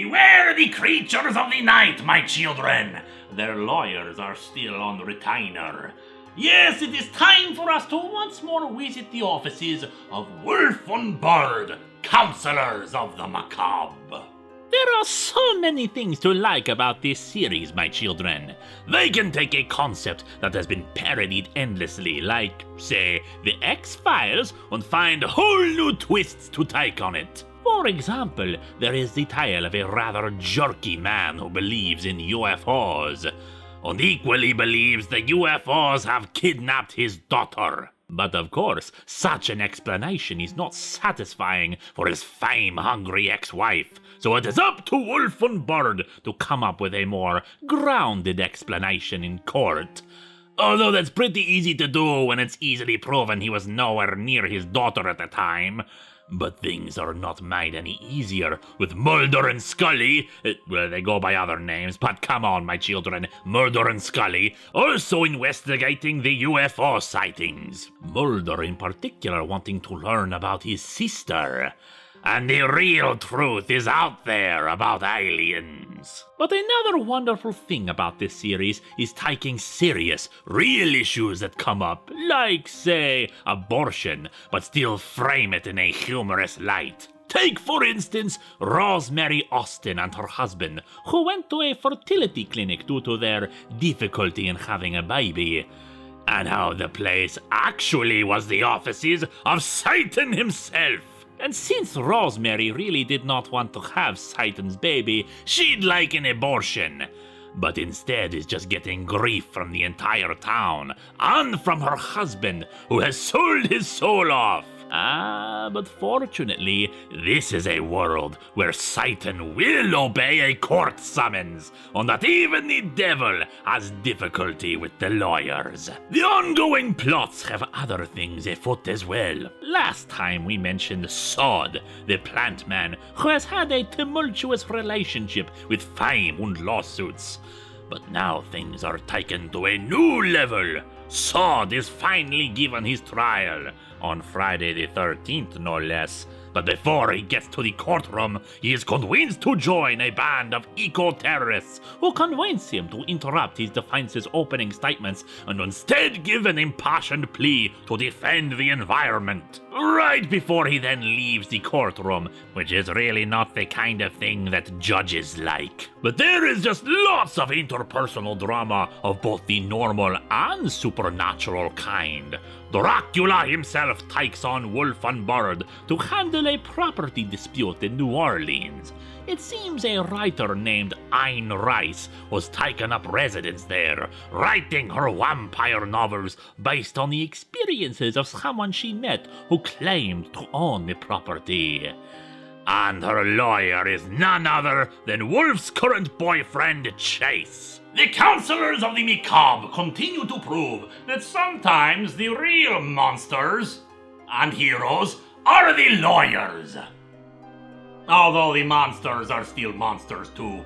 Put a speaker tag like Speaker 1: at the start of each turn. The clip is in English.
Speaker 1: Beware the creatures of the night, my children. Their lawyers are still on retainer. Yes, it is time for us to once more visit the offices of Wolf and Bird, counselors of the macabre.
Speaker 2: There are so many things to like about this series, my children. They can take a concept that has been parodied endlessly, like, say, The X-Files, and find whole new twists to take on it. For example, there is the tale of a rather jerky man who believes in UFOs, and equally believes the UFOs have kidnapped his daughter. But of course, such an explanation is not satisfying for his fame-hungry ex-wife, so it is up to Wolf and Bird to come up with a more grounded explanation in court. Although that's pretty easy to do when it's easily proven he was nowhere near his daughter at the time. But things are not made any easier with Mulder and Scully, well, they go by other names, but come on, my children, Mulder and Scully, also investigating the UFO sightings. Mulder in particular wanting to learn about his sister. And the real truth is out there about aliens. But another wonderful thing about this series is taking serious, real issues that come up, like, say, abortion, but still frame it in a humorous light. Take, for instance, Rosemary Austin and her husband, who went to a fertility clinic due to their difficulty in having a baby, and how the place actually was the offices of Satan himself. And since Rosemary really did not want to have Satan's baby, she'd like an abortion. But instead is just getting grief from the entire town, and from her husband, who has sold his soul off. But fortunately, this is a world where Satan will obey a court summons, and that even the devil has difficulty with the lawyers. The ongoing plots have other things afoot as well. Last time we mentioned Sod, the plant man, who has had a tumultuous relationship with fame and lawsuits. But now things are taken to a new level. Sod is finally given his trial, on Friday the 13th no less. But before he gets to the courtroom, he is convinced to join a band of eco-terrorists who convince him to interrupt his defense's opening statements and instead give an impassioned plea to defend the environment. Right before he then leaves the courtroom, which is really not the kind of thing that judges like. But there is just lots of interpersonal drama of both the normal and supernatural kind. Dracula himself takes on Wolf and Bird to handle a property dispute in New Orleans. It seems a writer named Ayn Rice was taken up residence there, writing her vampire novels based on the experiences of someone she met who claimed to own the property. And her lawyer is none other than Wolf's current boyfriend, Chase. The counselors of the macabre continue to prove that sometimes the real monsters and heroes are the lawyers. Although the monsters are still monsters too.